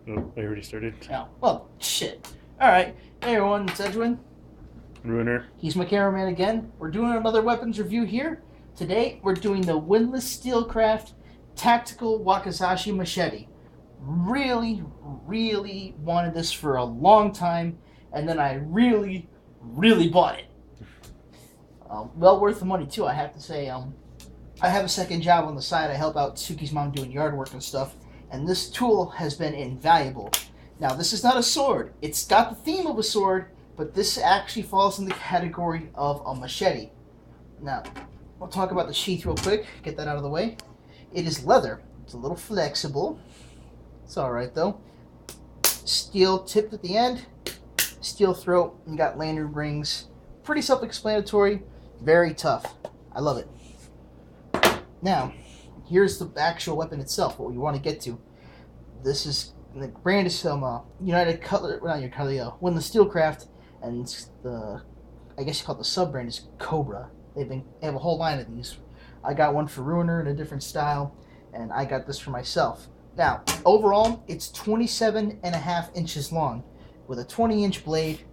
Oh, I already started. Oh, well, shit. Alright, hey everyone, it's Edwin. Ruiner. He's my cameraman again. We're doing another weapons review here. Today, we're doing the windless Steelcraft Tactical Wakizashi Machete. Really, really wanted this for a long time, and then I really bought it. Well worth the money, too, I have to say. I have a second job on the side. I help out Suki's mom doing yard work and stuff, and this tool has been invaluable. Now, this is not a sword. It's got the theme of a sword, but this actually falls in the category of a machete. Now, we'll talk about the sheath real quick, get that out of the way. It is leather. It's a little flexible. It's alright, though. Steel tipped at the end, steel throat, and you got lanyard rings. Pretty self-explanatory, very tough. I love it. Now, here's the actual weapon itself, what we want to get to. This is, the brand is some United Cutler, well, not your Cutler, windless Steelcraft, and the, I guess you call it the sub-brand is Cobra. They have a whole line of these. I got one for Ruiner in a different style, and I got this for myself. Now, overall, it's 27.5 inches long, with a 20-inch blade,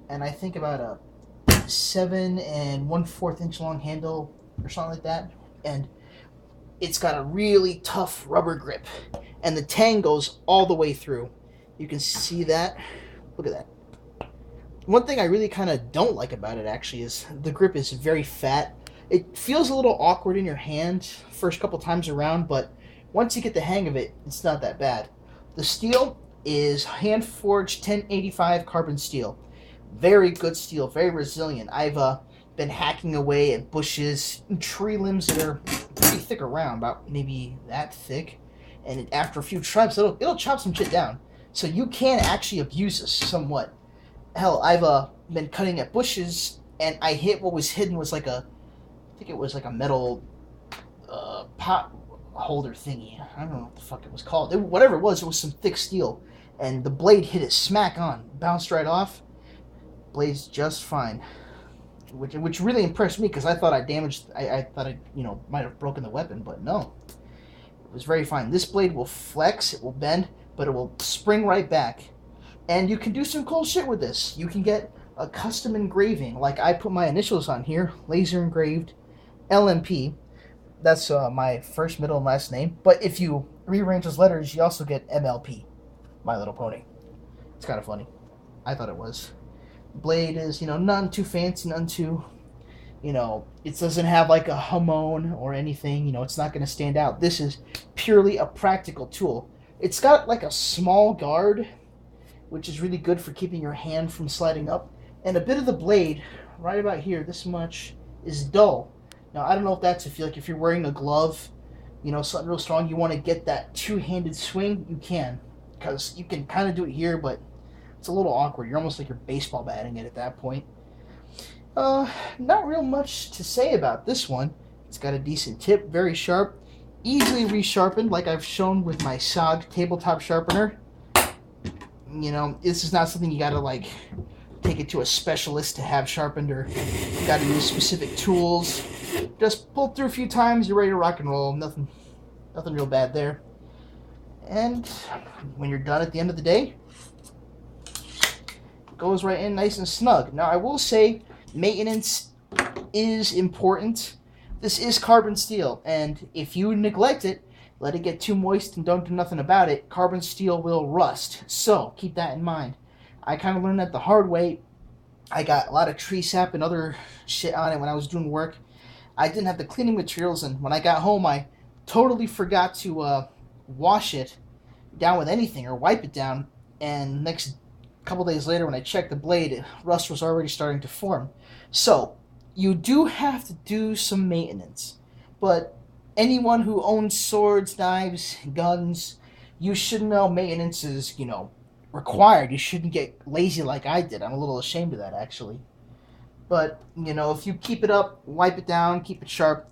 and I think about a 7 1/4 inch long handle, or something like that, and it's got a really tough rubber grip, and the tang goes all the way through. You can see that. Look at that. One thing I really kind of don't like about it, actually, is the grip is very fat. It feels a little awkward in your hand first couple times around, but once you get the hang of it, it's not that bad. The steel is hand-forged 1085 carbon steel. Very good steel, very resilient. I've been hacking away at bushes and tree limbs that are pretty thick around, about maybe that thick, and after a few tries, it'll chop some shit down. So you can actually abuse this somewhat. Hell, I've been cutting at bushes, and I hit what was hidden was like a, I think it was like a metal pot holder thingy. I don't know what the fuck it was called. Whatever it was some thick steel, and the blade hit it smack on, bounced right off. Blade's just fine. Which really impressed me, because I thought I damaged, I thought I, might have broken the weapon, but no. It was very fine. This blade will flex, it will bend, but it will spring right back. And you can do some cool shit with this. You can get a custom engraving, like I put my initials on here, laser engraved LMP. That's my first, middle, and last name. But if you rearrange those letters, you also get MLP, My Little Pony. It's kind of funny. I thought it was. Blade is, none too fancy, none too, it doesn't have like a hamon or anything, it's not going to stand out. This is purely a practical tool. It's got like a small guard, which is really good for keeping your hand from sliding up, and a bit of the blade, right about here, this much, is dull. Now, I don't know if that's if you're wearing a glove, something real strong, you want to get that two-handed swing, you can, because you can kind of do it here, but it's a little awkward. You're almost like you're baseball batting it at that point. Not real much to say about this one. It's got a decent tip, very sharp, easily resharpened, like I've shown with my SOG tabletop sharpener. This is not something you gotta like take it to a specialist to have sharpened, or you gotta use specific tools. Just pull through a few times, you're ready to rock and roll. Nothing real bad there. And when you're done at the end of the day, goes right in nice and snug. Now, I will say maintenance is important. This is carbon steel, and if you neglect it, let it get too moist and don't do nothing about it, carbon steel will rust. So keep that in mind. I kind of learned that the hard way. I got a lot of tree sap and other shit on it when I was doing work. I didn't have the cleaning materials, and when I got home, I totally forgot to wash it down with anything or wipe it down, and next couple days later, when I checked the blade, rust was already starting to form. So, you do have to do some maintenance. But anyone who owns swords, knives, guns, you should know maintenance is, required. You shouldn't get lazy like I did. I'm a little ashamed of that, actually. But, if you keep it up, wipe it down, keep it sharp,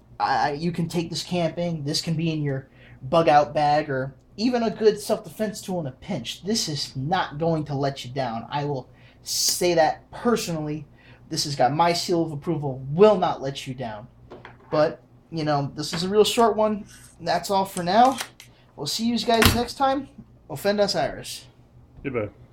you can take this camping. This can be in your bug-out bag, or even a good self-defense tool in a pinch. This is not going to let you down. I will say that personally. This has got my seal of approval. Will not let you down. But, this is a real short one. That's all for now. We'll see you guys next time. Offend us, Iris. Goodbye.